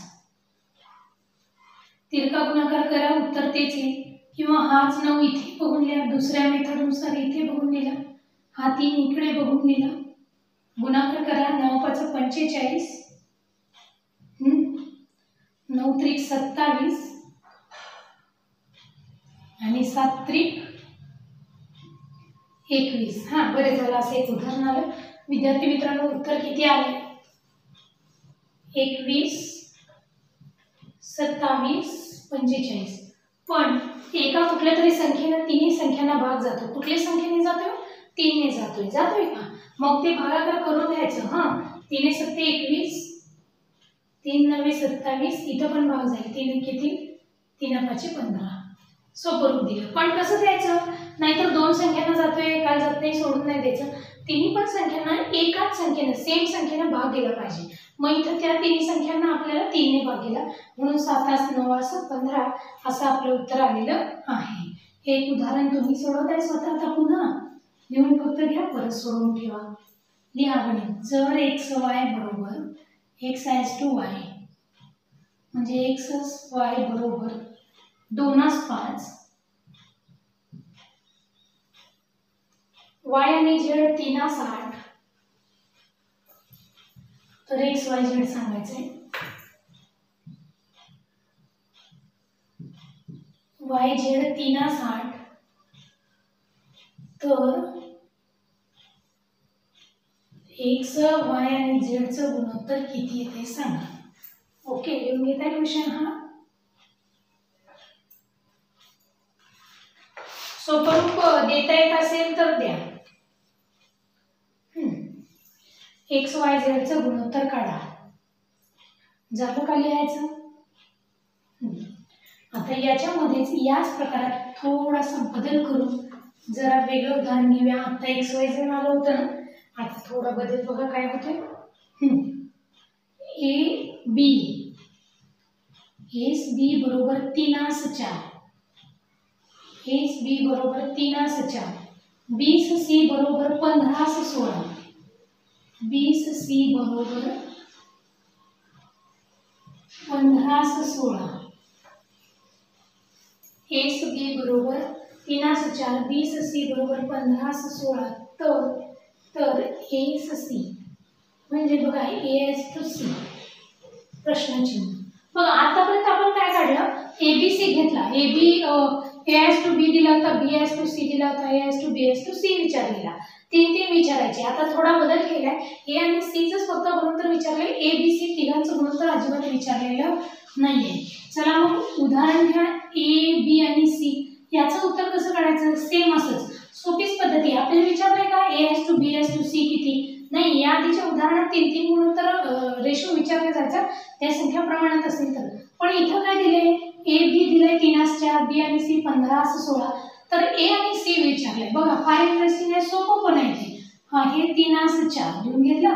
तिरका गुणाकार करा, उत्तर तेच येईल. किंवा हाच 9 इथे बघून लिहा, दुसऱ्या मेथडनुसार इथे बघून लिहा. हा 3 इकडे बघून लिहा. गुणाकार करा. 9 5 45 9 त्रिक 27 आणि 7 त्रिक 21. बरे झालं असं एक उदाहरण आलं. विद्यार्थी मित्रांनो उत्तर किती आले. 21 27 45. पण एका कुठल्या तरी संख्येनं तिन्ही संख्यांना भाग जातो. कुठल्या संख्येने जातोय? 3 ने जातोय का? मग ते भागाकार करून घ्यायचं. हा 3 ने 7 21, 3 9 27, इथं पण भाग जाईल. 3 किती? 3 5 15. सोपं रूप दिलं. पण कसं द्यायचं? नाहीतर दोन संख्यांना जातोय एकाला जात नाही, सोडून नाही द्यायचं. तिन्ही पण संख्यांना एकाच संख्येनं सेम संख्येनं भाग दिला पाहिजे. मग इथं त्या तिन्ही संख्यांना आपल्याला 3 ने भाग दिला, म्हणून 7 9 15 असं आपलं उत्तर आलेलं आहे. हे एक उदाहरण तुम्ही सोडवताय स्वतः. आता पुन्हा लिहून फक्त घ्या, परत सोडवून ठेवा. लिहा गणित. जर x y बरोबर x y म्हणजे x y बरोबर 2/5, y आणि z 3/8, तर x y z सांगायचंय. y z 3/8, तर x y आणि z चं गुणोत्तर किती येते सांगा. ओके, लिहून घेताय क्वेश्चन हा. सोपं रूप देता येत असेल तर द्या. एक्स वाय झेड चं गुणोत्तर काढा. झालं का लिहायचं? आता याच्यामध्येच याच प्रकारात थोडासा बदल करून जरा वेगळं उदाहरण घेऊया. आता एक्स वाय झेड आलं होतं ना, आता थोडा बदल बघा काय होतोय. ए बी एस बी बरोबर 3/4, एस बी बरोबर 3/4, 20 सी बरोबर 15/16, 20 सी बरोबर 15/16, एस बी बरोबर 3/4, 20 सी बरोबर 15/16. तर एस सी म्हणजे बघा ए एस टू सी प्रश्नचिन्ह. बघा आतापर्यंत आपण काय काढलं? ए बी सी घेतला. A B A S to बी दिला होता, बी एस टू सी दिला होता, A S to B is to C विचारलेला. 3 विचारायचे. आता थोडा बदल केलाय. ए आणि सी च फक्त गुणोत्तर विचारले, ए बी सी तिघांचं गुणोत्तर अजिबात विचारलेलं नाहीये. चला मग उदाहरण घ्या. ए बी आणि सी याचं उत्तर कसं काढायचं? सेम असंच, सोपीच पद्धती. आपल्याला विचारलंय का A S to B is to C किती? नाही, या आधीच्या उदाहरणात 3 गुणोत्तर रेशो विचारले जायचं त्या संख्या प्रमाणात असेल तर. पण इथं काय दिले? ए बी दिले 3/4, बी आणि सी 15/16, तर ए आणि सी विचारले. बघा फार इंटरेस्टिंग आहे, सोपं पण आहे ते. हा हे 3/4 लिहून घेतलं.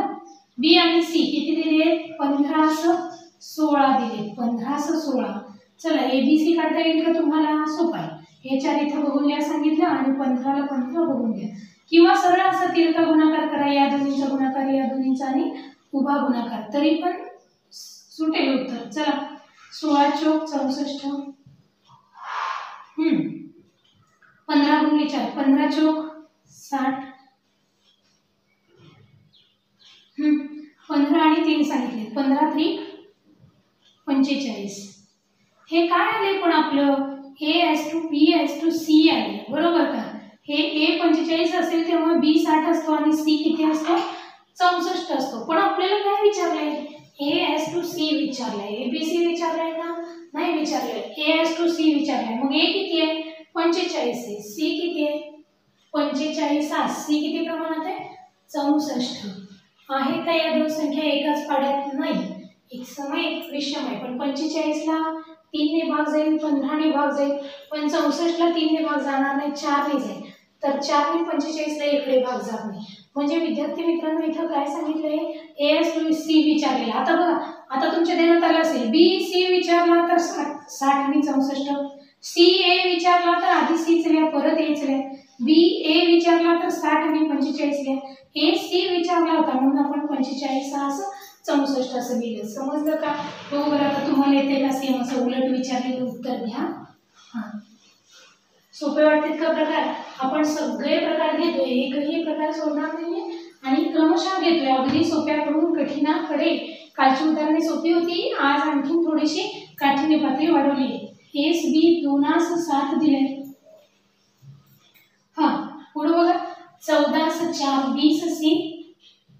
बी आणि सी किती दिले? 15/16 दिले, 15/16. चला ए बी सी काढता येईल का तुम्हाला? सोपं आहे. हे 4 इथं बघून घ्या सांगितलं आणि 15ला 15 बघून घ्या, किंवा सरळ असं तिरका गुणाकार करा. या दोन्हीचा गुणाकार, या दोन्हीचा आणि उभा गुणाकार, तरी पण सुटेल उत्तर. चला 16 चौक 64, 15 गुणिले 4 15 चौक 60, 15 आणि 3 सांगितले, 15 3 45. हे काय आले पण आपलं? A S to B is to C आले, बरोबर का? हे ए 45 असेल तेव्हा बी 60 असतो आणि सी किती असतो? 64 असतो. पण आपल्याला काय विचारलंय? ए एस टू सी विचारलंय. ए बी सी विचारलंय का? नाही विचारलंय. ए एस टू सी विचारलंय. मग ए किती आहे? 45 आहे. सी किती आहे? 45. सी किती प्रमाणात आहे? 64. आहे का या दोन संख्या एकाच पाड्यात? नाही, एक समय एक विषम आहे. पण 45ला 3 ने भाग जाईल, 15 ने भाग जाईल, पण 64ला 3 ने भाग जाणार नाही, 4 ने जाईल. तर 4 ने 45ला इकडे भाग जात नाही. म्हणजे विद्यार्थी मित्रांनो इथं काय सांगितलंय? ए एस टू सी विचारलेला. आता बघा, आता तुमच्या ध्यानात आलं असेल, बी सी विचारला तर 60 आणि 64, सी ए विचारला तर आधी सी लिहा परत ए लिहा, बी ए विचारला तर 60 आणि 45 लिहा, ए सी विचारला होता म्हणून आपण 45 असं 64 असं लिहिलं. समजलं का? हो बरं. आता तुम्हाला येते का सेम असं उलट विचारलेलं उत्तर द्या. सोपे वाटतात का प्रकार? आपण सगळे प्रकार घेतोय, एकही प्रकार सोडणार नाहीये आणि क्रमशः घेतोय, अगदी सोप्याकडून कठीणाकडे. कालची उदाहरणे सोपी होती, आज आणखी थोडीशी काठिण्य पातळी वाढवली आहे. एस बी 2/7 दिले. पुढे बघा 14/4, 20 सी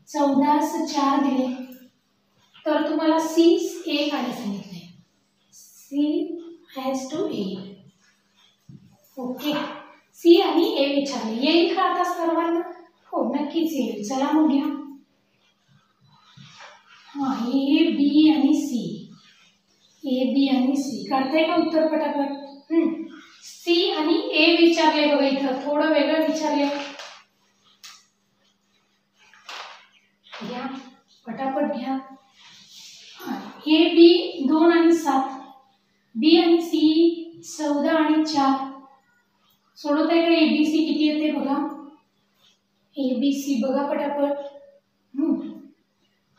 14/4 दिले. तर तुम्हाला सी ए काय सांगितलंय? C is to A okay, C आणि ए विचारले, येईल का आता सर्वांना? हो नक्कीच येईल. चला मग घ्या. हा, ए बी आणि सी, ए बी आणि सी काढताय का उत्तर पटापट? सी आणि ए विचारले बघा, इथं थोडं वेगळं विचारले. घ्या पटापट घ्या. ए बी 2 आणि 7, बी आणि सी 14 आणि 4. सोडवत आहे का? एबीसी किती येते बघा, एबीसी बघा पटापट.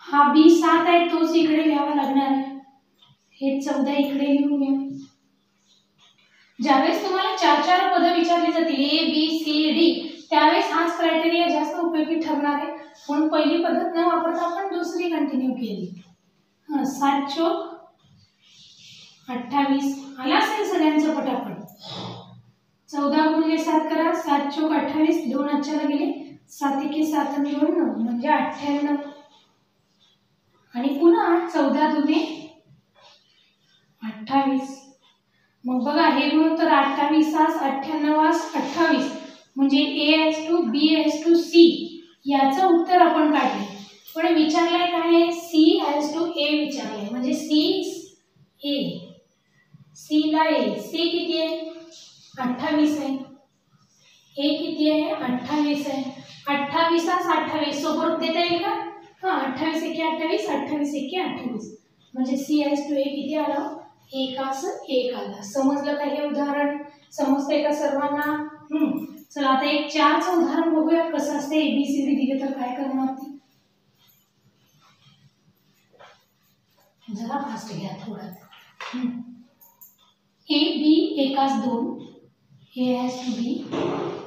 हा बी 7 आहे, तोच इकडे लिहावा लागणार आहे. हे 14 इकडे लिहून घ्या. ज्यावेळेस तुम्हाला 4 पद विचारली जातील ए बी सी डी, त्यावेळेस हाच क्रायटेरिया जास्त उपयोगी ठरणार आहे. म्हणून पहिली पद्धत न वापरता आपण दुसरी कंटिन्यू केली. 7 चोक 28 आला असेल सगळ्यांचं पटापट. 14 गुणिले 7 करा, 7 चोक 28, 2 आजच्याला गेले, 7 एके 7 आणि 2 9 म्हणजे 98. आणि पुन्हा 14 दुने 28. मग बघा हे गुणोत्तर 28 98 28 म्हणजे A/B/C याचं उत्तर आपण काढले. पण विचारलंय काय? C/A विचारलंय, म्हणजे C ला A, C किती आहे? 28 आहे. A किती आहे? 28 आहे. 28 28 सोबत देता येईल का? 28 एके 28, 28 एके 28 म्हणजे C/A किती आलं? 1 आला. समजलं का हे उदाहरण? समजतंय का सर्वांना? चला आता एक 4चं उदाहरण बघूया कसं असते. ABCD दिले तर काय करणार ती? जरा फास्ट घ्या थोडं. A B 1:2, A/B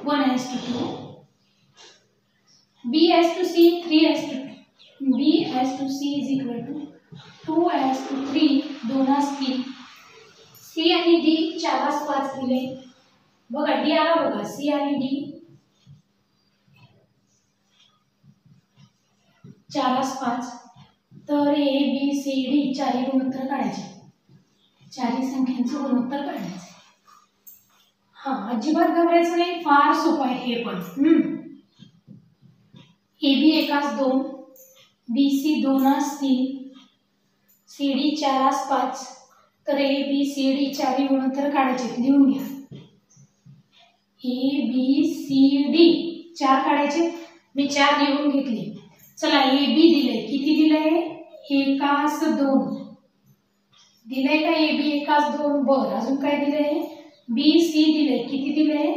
1:2, B/C 3:2, B/C is equal to 2:3, 2:3. C आणि D 4:5 दिले बघा. डी आला बघा, सी आणि डी 4:5. तर ए बी सी डी चारही गुणोत्तर काढायचे, चारही संख्यांचं गुणोत्तर काढायचे. अजिबात घाबरायचं नाही, फार सोपं आहे हे पण. A B 1:2, B C 2:3, C D 4:5. तर ए बी सी डी चारही गुणोत्तर काढायचे, लिहून घ्या. ए बी सी डी 4 काढायचे, मी 4 लिहून घेतले. चला ए बी दिलंय, किती दिलंय? 1:2 दिलंय का? ए बी 1:2. बरं, अजून काय दिलंय? बी सी दिलंय, किती दिलंय?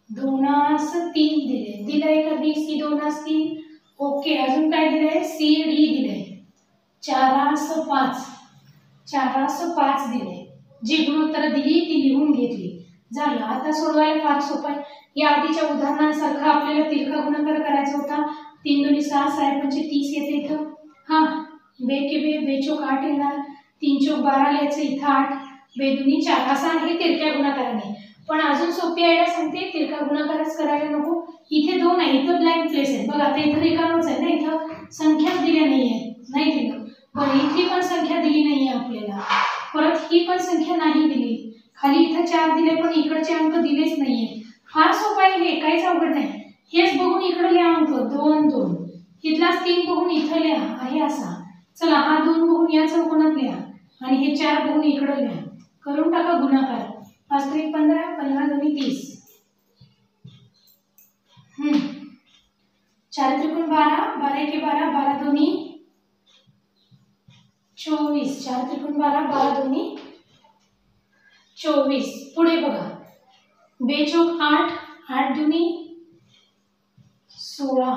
2:3 दिलंय का? बी सी 2:3. ओके, अजून काय दिलंय? सी डी दिलंय 4:5, 4:5 दिलंय. जी गुणोत्तर दिली ती लिहून घेतली, झालं. आता सोडवायला फार सोपं आहे. या आधीच्या उदाहरणांसारखं आपल्याला तिरका गुणाकार करायचा होता. 3 दुनी 6, 6 पंचे 30 येते इथं. बे के बे, बे चोक 8 येणार, 3 चोक 12 लिहायचं इथं 8, बे दुनी 4 असं आहे तिरक्या गुणाकाराने. पण अजून सोपी आयडिया सांगते, तिरका गुणाकारच करायला नको. इथे 2 आहे, इथं ब्लँक प्लेस आहे बघा. आता इथं रिकामच आहे ना, इथं संख्याच दिल्या नाहीये, नाही दिलं. बरं, इथली पण संख्या दिली नाहीये आपल्याला, परत ही पण संख्या नाही दिली. खाली इथं 4 दिले पण इकडचे अंक दिलेच नाहीये. फार सोपं आहे हे, काहीच अवघड नाही. हेच बघून इकडे लिहा अंक 2 2, इथलाच 3 बघून इथं लिहा आहे असा. चला हा 2 बघून या चौकोनात लिहा आणि हे 4 बघून इकडे लिहा. करून टाका गुणाकार. 5 त्रिक 15, 15 दुनी 30, 4 त्रिकोण 12, 12 एके 12, 12 दुनी 24, 4 त्रिकोण 12, 12 दुनी 24. पुढे बघा, बे चोक 8, 8 दुनी 16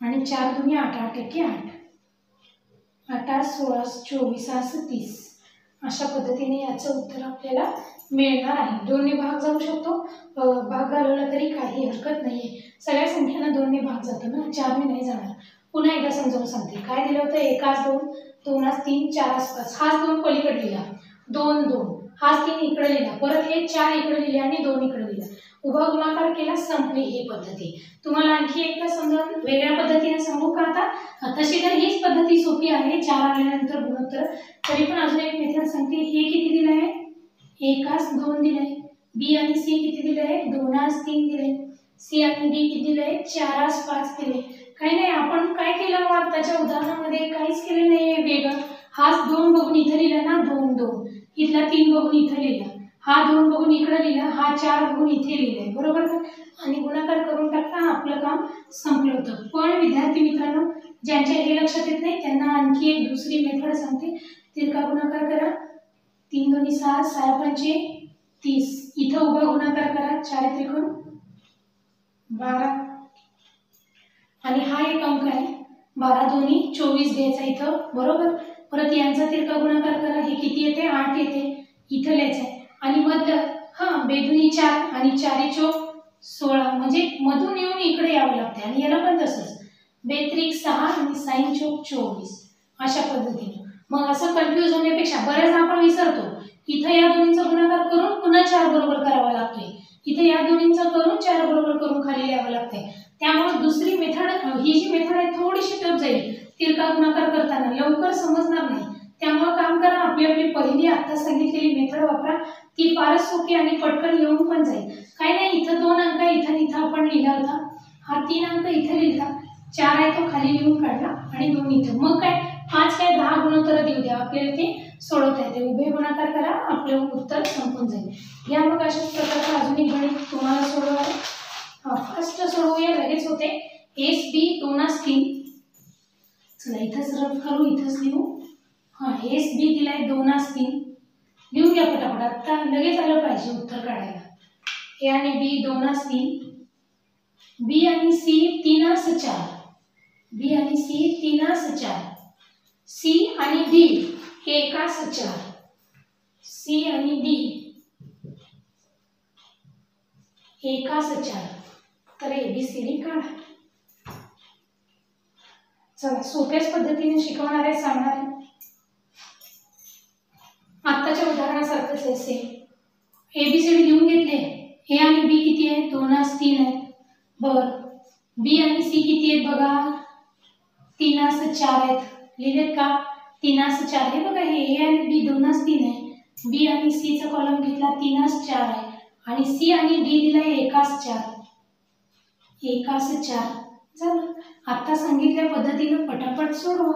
आणि 4 दुनी 8, 8 एके 8, 8 16 24 असं 30. अशा पद्धतीने याचं उत्तर आपल्याला मिळणार आहे. 2 ने भाग जाऊ शकतो, भाग घालवला तरी काही हरकत नाहीये. सगळ्या संख्यांना 2 ने भाग जातो ना, 4 ने नाही जाणार. पुन्हा एकदा समजावून सांगते. काय दिलं होतं? 1:2, 2:3, 4:5. हाच 2 पलीकडे लिहिला, 2 2, हाच 3 इकडे लिहिला, परत हे 4 इकडे लिहिले आणि 2 इकडे लिहिला. उभा गुणाकार केला, संपली ही पद्धती. तुम्हाला आणखी एकदा समजावून वेगळ्या पद्धतीने सांगू का आता? तशी तर हीच पद्धती सोपी आहे, 4 आल्यानंतर गुणोत्तर. तरी पण अजून एक मेथड सांगते. हे किती दिलं आहे? 1:2 दिलंय, बी आणि सी किती दिले? 2 आज 3 दिले. सी आणि डी किती दिले? 4 आज 5 दिले. काही नाही, आपण काय केलं आताच्या उदाहरणामध्ये? काहीच केलं नाहीये वेगळं. हाच 2 बघून इथं लिहिला ना, 2 2, इथला 3 बघून इथं लिहिला, हा 2 बघून इकडे लिहिला, हा 4 बघून इथे लिहिलाय, बरोबर का? आणि गुणाकार करून टाकता आपलं काम संपलं होतं. पण विद्यार्थी मित्रांनो, ज्यांच्या हे लक्षात येत नाही त्यांना आणखी एक दुसरी मेथड सांगते. तिरका गुणाकार करा. 3 दोन्ही 6, 6 पंचे 30. इथं उभा गुणाकार करा. 4 त्रिकोण 12. आणि हा एक अंक आहे, 12 दोन्ही 24 घ्यायचा इथं, बरोबर. परत यांचा तिरका गुणाकार करा. हे किती येते? 8 येते. इथं लिहायचं आहे. आणि मधलं बेदुनी 4 आणि 4 चोक 16, म्हणजे मधून येऊन इकडे यावं लागते. आणि याला पण तसंच, बेत्रिक 6 आणि साइन चोक 24, अशा पद्धतीने. मग असं कन्फ्यूज होण्यापेक्षा बऱ्याच आपण विसरतो. इथं या दोन्हींचा गुणाकार करून पुन्हा 4 बरोबर करावा लागतोय. इथे या दोन्हींचा करून 4 बरोबर करून खाली लिहावं लागतंय. त्यामुळे दुसरी मेथड, ही जी मेथड आहे थोडीशी टफ जाईल. तिरका गुणाकार करताना लवकर समजणार नाही. त्यामुळे काम करा, आपली आपली पहिली आता सांगितलेली मेथड वापरा. ती फारच सोपी आणि पटकन येऊन पण जाईल. काही नाही, इथं 2 अंक इथं आपण लिहिला होता. हा 3 अंक इथं लिहिला, 4 आहे तो खाली लिहून काढला आणि 2 इथं. मग काय 5 काय 10 गुणोत्तर देऊ द्या, आपल्याला ते सोडवता येते. उभे गुणाकार करा, आपलं उत्तर संपून जाईल. या मग अशाच प्रकारचं अजून एक गणित तुम्हाला सोडवा. फर्स्ट सोडवूया, लगेच होते. एस बी 2 आज 3. चला इथंच रफ करू, इथंच लिहू. एस बी दिलाय 2 आज 3. लिहून घ्या पटापट, आता लगेच आलं पाहिजे उत्तर काढायला. ए आणि बी 2 आज 3. बी आणि सी 3 आज 4. बी आणि सी 3 आज 4. सी आणि डी 1 आज 4. सी आणि डी 1 आज 4. तर ABCD काढा. चला सोप्याच पद्धतीने शिकवणार आहे, सांगणार आहे. आत्ताच्या उदाहरणासारखंच आहे सेम. ABCD लिहून घेतले. ए आणि बी किती आहे? 2 आज 3 आहे. बर, बी आणि सी किती आहेत बघा? 3 आज 4 आहेत. लिहिलेत का? 3 आज 4. हे बघा, हे ए आणि बी 2 आज 3 आहे. बी आणि सी चा कॉलम घेतला, 3 आज 4 आहे. आणि सी आणि डी दिलाय 1 आज 4. 1 आज 4 झालं. आता सांगितल्या पद्धतीने पटापट सोडवा.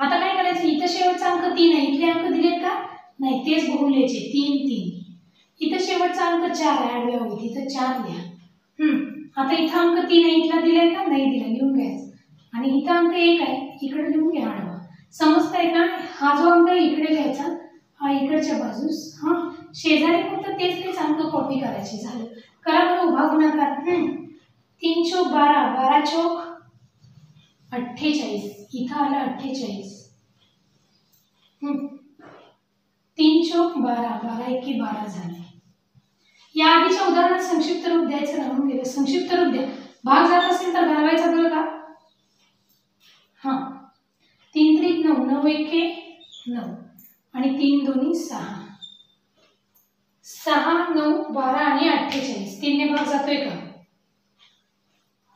आता काय करायचं? इथं शेवटचा अंक 3 आहे. इथले अंक दिलेत का? नाही, तेच बघून लिहायचे. 3 3. इथं शेवटचा अंक 4 आहे, आडव्या ओळीत. इथं 4 लिहा. आता इथं अंक 3 आहे, इथला दिलाय का? नाही दिला, लिहून घ्यायचं. आणि इथं अंक 1 आहे, इकडे लिहून घ्या आडवा. समजतंय का? हा जो अंक इकडे लिहायचा, हा इकडच्या बाजूस. शेजारी फक्त तेच अंक कॉपी करायचे. झालं. करा बरं उभा गुणाकार. 3 चोक 12, 12 चोक 48. इथं आलं 48. 3 चोक 12, 12 एके 12 झाले. या आधीच्या उदाहरणात संक्षिप्त रूप द्यायचं राहून गेलं. संक्षिप्त रूप द्या. भाग जात असेल तर घालवायचा बरं का? 3 त्रिक 9, 9 एके 9 आणि 3 दोन्ही 6. 6 9 12 आणि 48. 3 ने भाग जातोय का?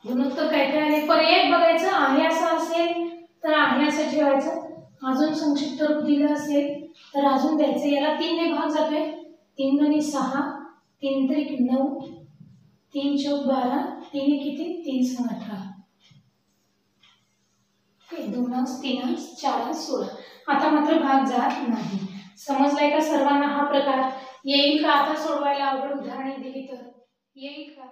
गुणोत्तर काय काय आहे? पर्याय बघायचं. आहे असं असेल तर आहे असं ठेवायचं. अजून संक्षिप्त रूप दिलं असेल तर अजून द्यायचं. याला 3 ने भाग जातोय. 3 दोन्ही 6, 3 त्रिक 9, 3 चौक 12, 3 किती? 3 6 18. 2 आज 3 आज 4 आज 16. आता मात्र भाग जात नाही. समजलाय का सर्वांना हा प्रकार? येईल का आता सोडवायला? अवघड उदाहरणे दिली तर येईल का?